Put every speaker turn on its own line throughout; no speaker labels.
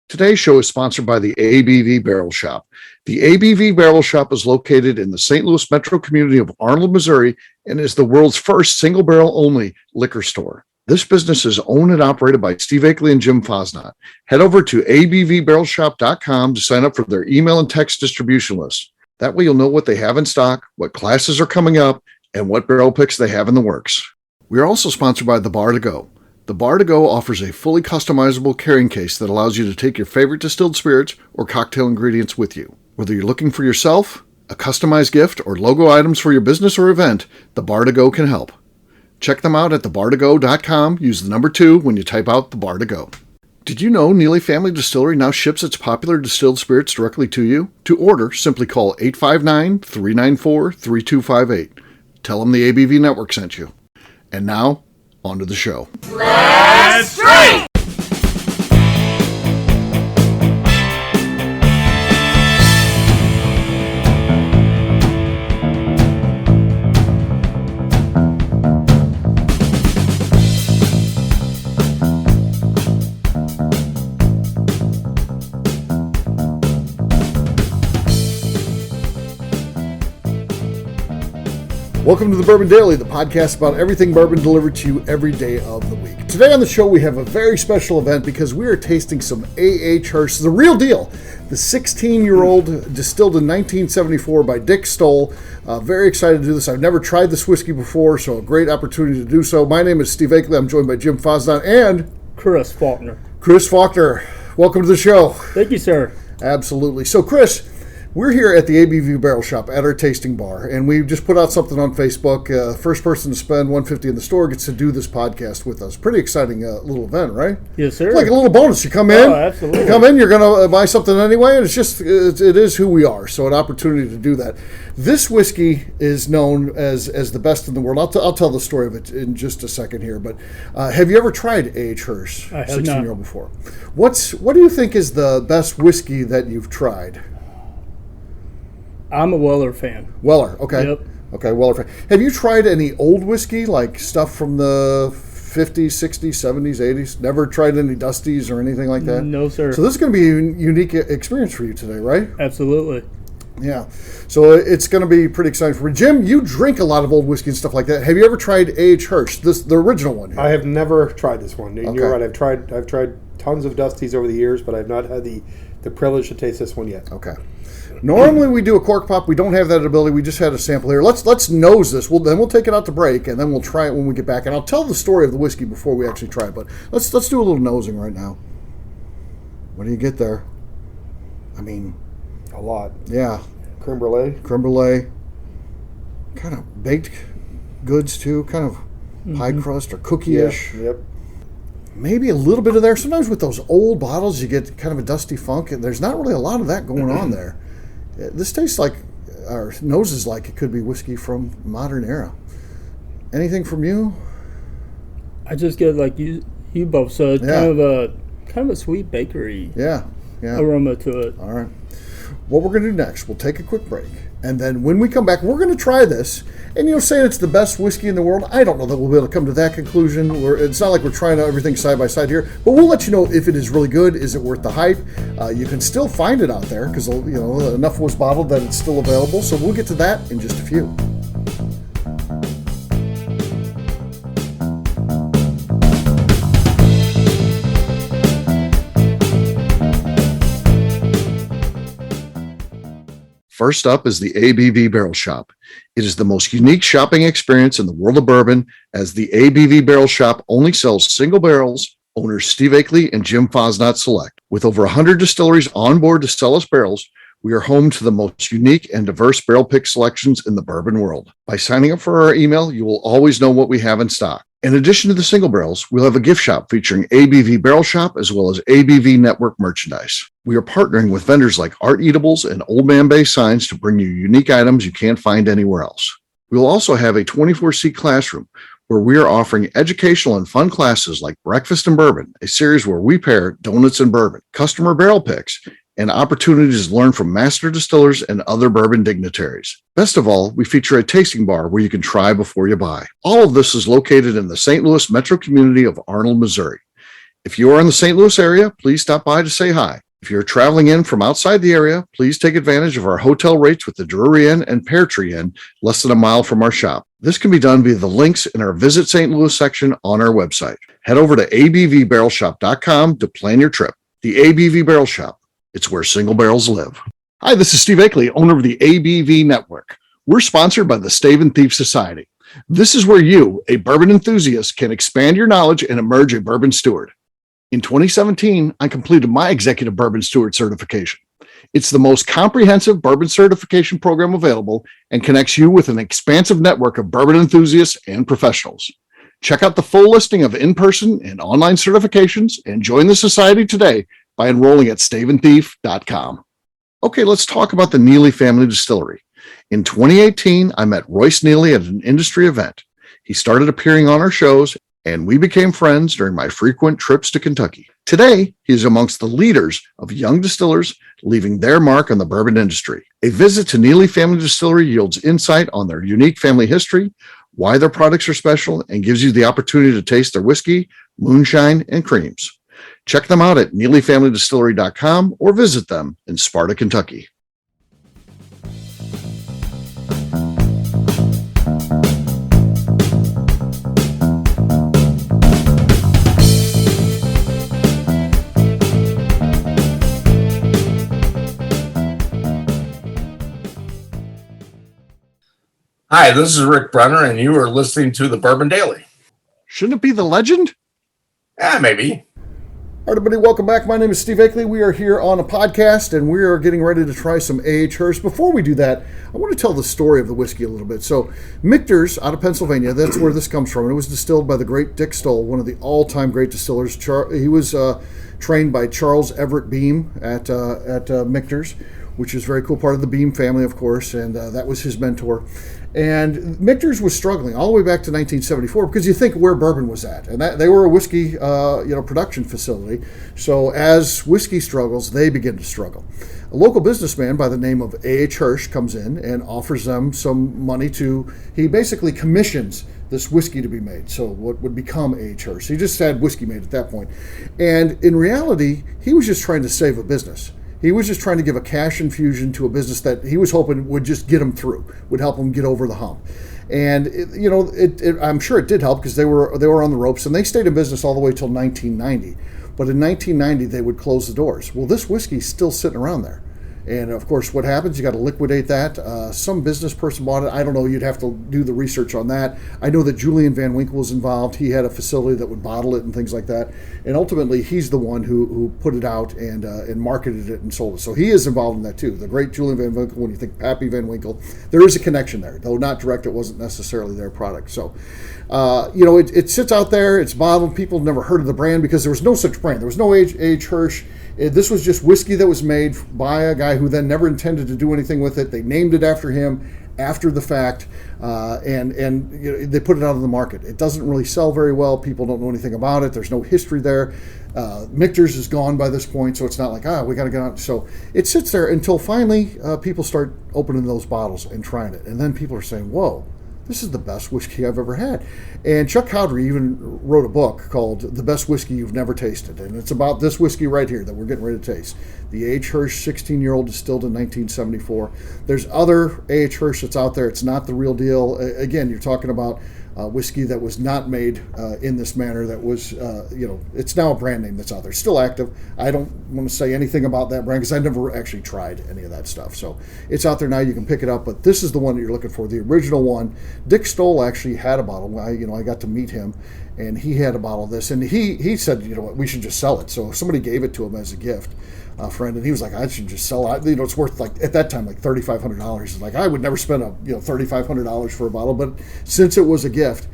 Today's show is sponsored by the ABV Barrel Shop. The ABV Barrel Shop is located in the St. Louis metro community of Arnold, Missouri, and is the world's first single barrel only liquor store. This business is owned and operated by Steve Akeley and Jim Fosnot. Head over to abvbarrelshop.com to sign up for their email and text distribution list. That way you'll know what they have in stock, what classes are coming up, and what barrel picks they have in the works. We are also sponsored by The Bar to Go. The Bar to Go offers a fully customizable carrying case that allows you to take your favorite distilled spirits or cocktail ingredients with you. Whether you're looking for yourself, a customized gift, or logo items for your business or event, The Bar to Go can help. Check them out at thebar2go.com. Use the number 2 when you type out The Bar to Go. Did you know Neely Family Distillery now ships its popular distilled spirits directly to you? To order, simply call 859-394-3258. Tell them the ABV Network sent you. And now, on to the show.
Let's drink!
Welcome to the Bourbon Daily, the podcast about everything bourbon delivered to you every day of the week. Today on the show, we have a very special event because we are tasting some AH Hirsch, the real deal, the 16-year-old distilled in 1974 by Dick Stoll. Very excited to do this. I've never tried this whiskey before, so a great opportunity to do so. My name is Steve Akeley. I'm joined by Jim Fosnot and
Chris Faulkner.
Chris Faulkner. Welcome to the show.
Thank you, sir.
Absolutely. So, Chris, we're here at the ABV Barrel Shop at our tasting bar, and we just put out something on Facebook. First person to spend $150 in the store gets to do this podcast with us. Pretty exciting little event, right?
Yes, sir.
It's like a little bonus. You come in,
absolutely.
You come in, you're going to buy something anyway, and it is who we are. So an opportunity to do that. This whiskey is known as the best in the world. I'll tell the story of it in just a second here. But have you ever tried AH Hirsch, 16-year-old before? What do you think is the best whiskey that you've tried?
I'm a Weller fan.
Weller, okay.
Yep.
Okay, Weller fan. Have you tried any old whiskey, like stuff from the 50s, 60s, 70s, 80s? Never tried any Dusties or anything like that?
No, sir.
So this is going to be a unique experience for you today, right?
Absolutely.
Yeah. So it's going to be pretty exciting for me. Jim, you drink a lot of old whiskey and stuff like that. Have you ever tried AH Hirsch, the original one here?
I have never tried this one.
Okay.
You're right. I've tried tons of Dusties over the years, but I've not had the privilege to taste this one yet.
Okay. Normally we do a cork pop. We don't have that ability. We just had a sample here. Let's nose this. Then we'll take it out to break, and then we'll try it when we get back. And I'll tell the story of the whiskey before we actually try it. But let's do a little nosing right now. What do you get there? I mean,
A lot.
Yeah.
Creme brulee.
Creme brulee. Kind of baked goods too. Kind of pie crust or cookie-ish.
Yeah, yep.
Maybe a little bit of there. Sometimes with those old bottles, you get kind of a dusty funk, and there's not really a lot of that going on there. This tastes like, or noses like it could be whiskey from modern era. Anything from you?
I just get like you both said, kind of a sweet bakery aroma to it.
All right. What we're going to do next, we'll take a quick break, and then when we come back, we're going to try this. And say it's the best whiskey in the world. I don't know that we'll be able to come to that conclusion. It's not like we're trying everything side by side here, but we'll let you know if it is really good. Is it worth the hype? You can still find it out there because enough was bottled that it's still available. So we'll get to that in just a few. First up is the ABV Barrel Shop. It is the most unique shopping experience in the world of bourbon, as the ABV Barrel Shop only sells single barrels. Owners Steve Akeley and Jim Fosnot select. With over 100 distilleries on board to sell us barrels, we are home to the most unique and diverse barrel pick selections in the bourbon world. By signing up for our email, you will always know what we have in stock. In addition to the single barrels, we'll have a gift shop featuring ABV Barrel Shop as well as ABV Network merchandise. We are partnering with vendors like Art Eatables and Old Man Bay Signs to bring you unique items you can't find anywhere else. We will also have a 24-seat classroom where we are offering educational and fun classes like Breakfast and Bourbon, a series where we pair donuts and bourbon, customer barrel picks, and opportunities to learn from master distillers and other bourbon dignitaries. Best of all, we feature a tasting bar where you can try before you buy. All of this is located in the St. Louis metro community of Arnold, Missouri. If you are in the St. Louis area, please stop by to say hi. If you're traveling in from outside the area, please take advantage of our hotel rates with the Drury Inn and Pear Tree Inn, less than a mile from our shop. This can be done via the links in our Visit St. Louis section on our website. Head over to abvbarrelshop.com to plan your trip. The ABV Barrel Shop. It's where single barrels live. Hi, this is Steve Akeley, owner of the ABV Network. We're sponsored by the Stave and Thief Society. This is where you, a bourbon enthusiast, can expand your knowledge and emerge a bourbon steward. In 2017, I completed my Executive Bourbon Steward certification. It's the most comprehensive bourbon certification program available and connects you with an expansive network of bourbon enthusiasts and professionals. Check out the full listing of in-person and online certifications and join the society today by enrolling at staveandthief.com. Okay, let's talk about the Neely Family Distillery. In 2018, I met Royce Neely at an industry event. He started appearing on our shows, and we became friends during my frequent trips to Kentucky. Today, he is amongst the leaders of young distillers leaving their mark on the bourbon industry. A visit to Neely Family Distillery yields insight on their unique family history, why their products are special, and gives you the opportunity to taste their whiskey, moonshine, and creams. Check them out at NeelyFamilyDistillery.com or visit them in Sparta, Kentucky.
Hi, this is Rick Brenner, and you are listening to the Bourbon Daily.
Shouldn't it be the legend?
Maybe.
All right, everybody, welcome back. My name is Steve Akeley. We are here on a podcast, and we are getting ready to try some AH Hirsch. Before we do that, I want to tell the story of the whiskey a little bit. So, Michter's out of Pennsylvania, that's where this comes from. It was distilled by the great Dick Stoll, one of the all-time great distillers. He was trained by Charles Everett Beam at Michter's, which is a very cool part of the Beam family, of course, and that was his mentor. And Michter's was struggling all the way back to 1974 because you think where bourbon was at, and that they were a whiskey production facility. So as whiskey struggles, they begin to struggle. A local businessman by the name of AH Hirsch comes in and offers them some money he basically commissions this whiskey to be made. So what would become AH Hirsch? He just had whiskey made at that point. And in reality, he was just trying to save a business. He was just trying to give a cash infusion to a business that he was hoping would just get him through, would help him get over the hump. And I'm sure it did help because they were on the ropes, and they stayed in business all the way till 1990. But in 1990, they would close the doors. Well, this whiskey's still sitting around there. And of course, what happens? You got to liquidate that. Some business person bought it. I don't know. You'd have to do the research on that. I know that Julian Van Winkle was involved. He had a facility that would bottle it and things like that. And ultimately, he's the one who put it out and marketed it and sold it. So he is involved in that too. The great Julian Van Winkle. When you think Pappy Van Winkle, there is a connection there, though not direct. It wasn't necessarily their product. So, it sits out there. It's bottled. People have never heard of the brand because there was no such brand. There was no AH Hirsch. This was just whiskey that was made by a guy who then never intended to do anything with it. They named it after him after the fact, and they put it out on the market. It doesn't really sell very well. People don't know anything about it. There's no history there. Michter's is gone by this point, so it's not like, we got to get out. So it sits there until finally people start opening those bottles and trying it. And then people are saying, whoa, this is the best whiskey I've ever had. And Chuck Cowdery even wrote a book called The Best Whiskey You've Never Tasted. And it's about this whiskey right here that we're getting ready to taste. The AH Hirsch 16-year-old distilled in 1974. There's other AH Hirsch that's out there. It's not the real deal. Again, you're talking about whiskey that was not made in this manner. That was, it's now a brand name that's out there. Still active. I don't want to say anything about that brand because I never actually tried any of that stuff. So it's out there now. You can pick it up. But this is the one that you're looking for, the original one. Dick Stoll actually had a bottle. I got to meet him, and he had a bottle of this. And he said, we should just sell it. So somebody gave it to him as a gift. Friend, and he was like, I should just sell it. It's worth at that time $3,500. Like I would never spend $3,500 for a bottle, but since it was a gift,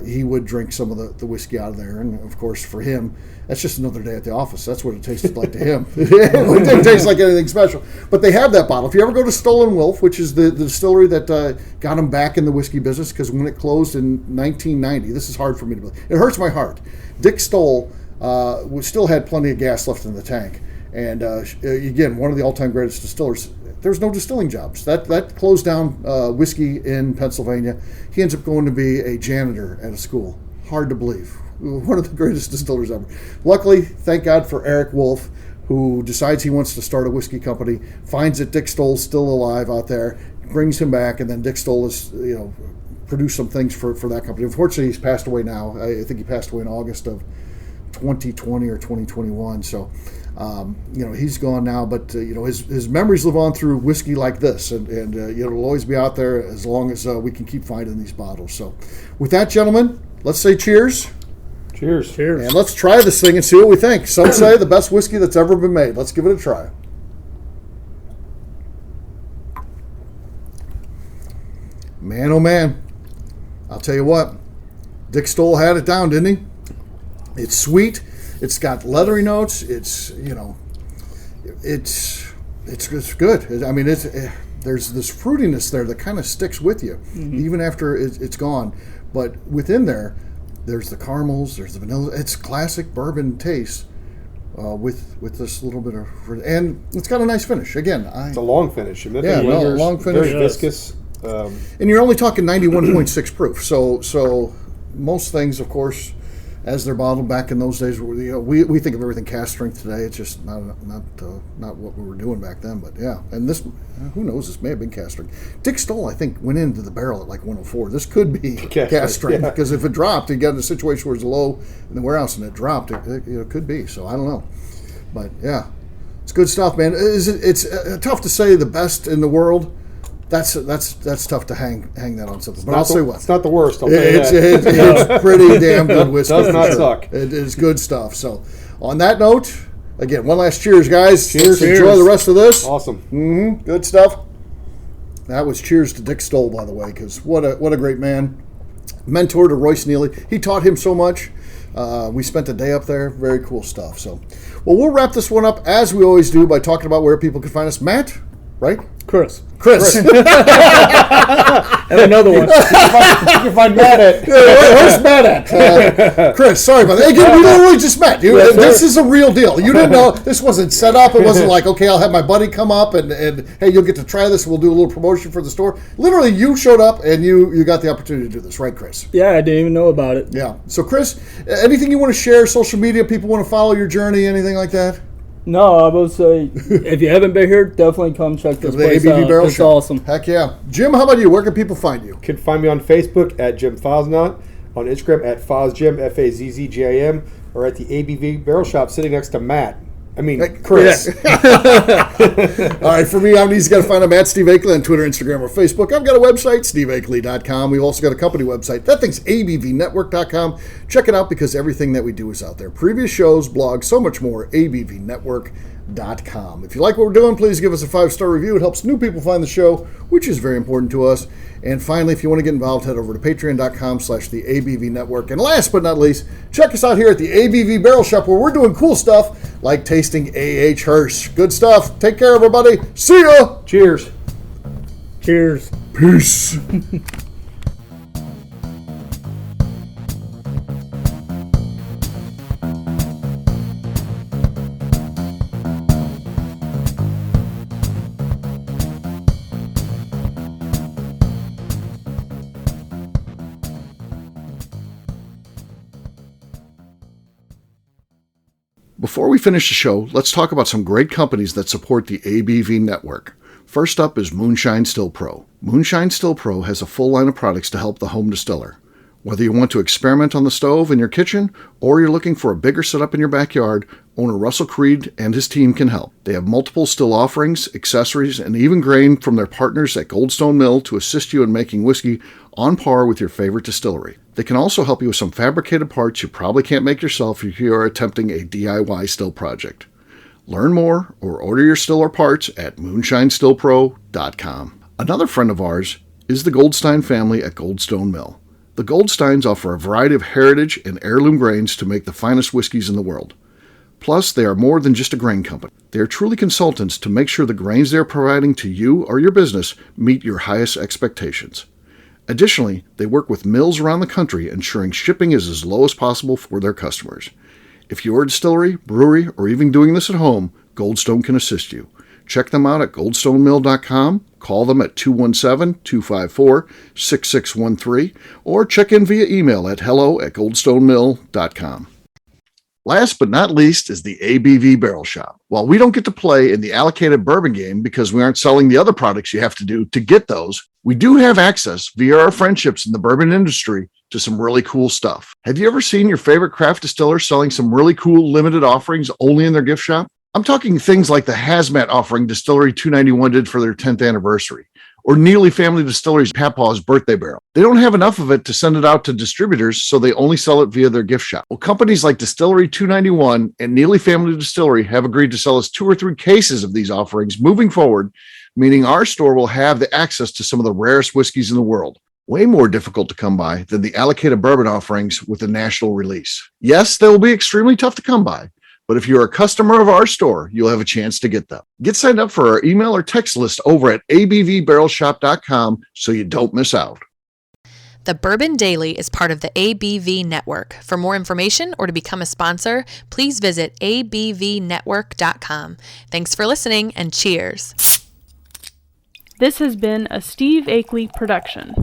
he would drink some of the whiskey out of there. And of course, for him, that's just another day at the office. That's what it tasted like to him. It didn't taste like anything special. But they have that bottle. If you ever go to Stolen Wolf, which is the distillery that got him back in the whiskey business, because when it closed in 1990, this is hard for me to believe. It hurts my heart. Dick Stoll still had plenty of gas left in the tank. And again, one of the all-time greatest distillers. There's no distilling jobs. That closed down whiskey in Pennsylvania. He ends up going to be a janitor at a school. Hard to believe. one of the greatest distillers ever. Luckily, thank God for Eric Wolf, who decides he wants to start a whiskey company, finds that Dick Stoll's still alive out there, brings him back, and then Dick Stoll has, produced some things for that company. Unfortunately, he's passed away now. I think he passed away in August of 2020 or 2021. So, he's gone now, but his memories live on through whiskey like this, and it'll always be out there as long as we can keep finding these bottles. So, with that, gentlemen, let's say cheers.
Cheers.
Cheers.
And let's try this thing and see what we think. Some say the best whiskey that's ever been made. Let's give it a try. Man, oh man. I'll tell you what. Dick Stoll had it down, didn't he? It's sweet. It's got leathery notes. It's good. I mean, there's this fruitiness there that kind of sticks with you, even after it's gone. But within there's the caramels, there's the vanilla. It's classic bourbon taste with this little bit of, and it's got a nice finish. Again,
it's a long finish.
Long finish.
Very viscous.
And you're only talking 91.6 proof. So most things, of course, as they're bottled back in those days, we think of everything cask strength today. It's just not what we were doing back then. But yeah, and this, who knows? This may have been cask strength. Dick Stoll, I think, went into the barrel at like 104. This could be cask strength because if it dropped, it got in a situation where it's low in the warehouse and it dropped. It could be. So I don't know, but yeah, it's good stuff, man. It's tough to say the best in the world. That's tough to hang that on something. But I'll say what.
It's not the worst. I'll tell you that.
It's pretty damn good whiskey.
Does not suck.
It is good stuff. So, on that note, again, one last cheers, guys.
Cheers.
Let's enjoy the rest of this.
Awesome.
Good stuff. That was cheers to Dick Stoll, by the way, because what a great man. Mentor to Royce Neely. He taught him so much. We spent a day up there. Very cool stuff. So, well, we'll wrap this one up as we always do by talking about where people can find us. Matt, right?
Chris.
And
another one.
You can find Matt at.
Where's Matt at? Chris, sorry about that. Again, we literally just met. This is a real deal. You didn't know. This wasn't set up. It wasn't like, okay, I'll have my buddy come up and hey, you'll get to try this. We'll do a little promotion for the store. Literally, you showed up and you got the opportunity to do this, right, Chris?
Yeah, I didn't even know about it.
Yeah. So, Chris, anything you want to share, social media, people want to follow your journey, anything like that?
No, I would say if you haven't been here, definitely come check this place
ABV
out.
Barrel
It's
Shop.
awesome.
Heck yeah. Jim, how about you? Where can people find you?
You can find me on Facebook at Jim Fosnot, on Instagram at FozJim, FAZZGIM, or at the ABV Barrel Shop sitting next to Matt. I mean, Chris.
Yeah. All right, for me, I'm easy. Got to find out Matt Steve Akeley on Twitter, Instagram, or Facebook. I've got a website, steveakeley.com. We've also got a company website. That thing's abvnetwork.com. Check it out because everything that we do is out there. Previous shows, blogs, so much more, abvnetwork.com. If you like what we're doing, please give us a 5-star review. It helps new people find the show, which is very important to us. And finally, if you want to get involved, head over to patreon.com/the ABV Network. And last but not least, check us out here at the ABV Barrel Shop where we're doing cool stuff like tasting AH Hirsch. Good stuff. Take care, everybody. See ya.
Cheers.
Cheers.
Peace. Before we finish the show, let's talk about some great companies that support the ABV network. First up is Moonshine Still Pro. Moonshine Still Pro has a full line of products to help the home distiller. Whether you want to experiment on the stove in your kitchen or you're looking for a bigger setup in your backyard, owner Russell Creed and his team can help. They have multiple still offerings, accessories, and even grain from their partners at Goldstone Mill to assist you in making whiskey on par with your favorite distillery. They can also help you with some fabricated parts you probably can't make yourself if you are attempting a DIY still project. Learn more or order your still or parts at moonshinestillpro.com. Another friend of ours is the Goldstein family at Goldstone Mill. The Goldsteins offer a variety of heritage and heirloom grains to make the finest whiskeys in the world. Plus, they are more than just a grain company. They are truly consultants to make sure the grains they are providing to you or your business meet your highest expectations. Additionally, they work with mills around the country ensuring shipping is as low as possible for their customers. If you're a distillery, brewery, or even doing this at home, Goldstone can assist you.
Check them out at goldstonemill.com. Call them at 217-254-6613 or check in via email at hello@goldstonemill.com. Last but not least is the ABV Barrel Shop. While we don't get to play in the allocated bourbon game because we aren't selling the other products you have to do to get those, we do have access via our friendships in the bourbon industry to some really cool stuff. Have you ever seen your favorite craft distiller selling some really cool limited offerings only in their gift shop? I'm talking things like the hazmat offering Distillery 291 did for their 10th anniversary, or Neely Family Distillery's Papaw's birthday barrel. They don't have enough of it to send it out to distributors, so they only sell it via their gift shop. Well, companies like Distillery 291 and Neely Family Distillery have agreed to sell us 2 or 3 cases of these offerings moving forward, meaning our store will have the access to some of the rarest whiskeys in the world. Way more difficult to come by than the allocated bourbon offerings with the national release. Yes, they will be extremely tough to come by, but if you're a customer of our store, you'll have a chance to get them. Get signed up for our email or text list over at abvbarrelshop.com so you don't miss out.
The Bourbon Daily is part of the ABV Network. For more information or to become a sponsor, please visit abvnetwork.com. Thanks for listening and cheers.
This has been a Steve Akeley production.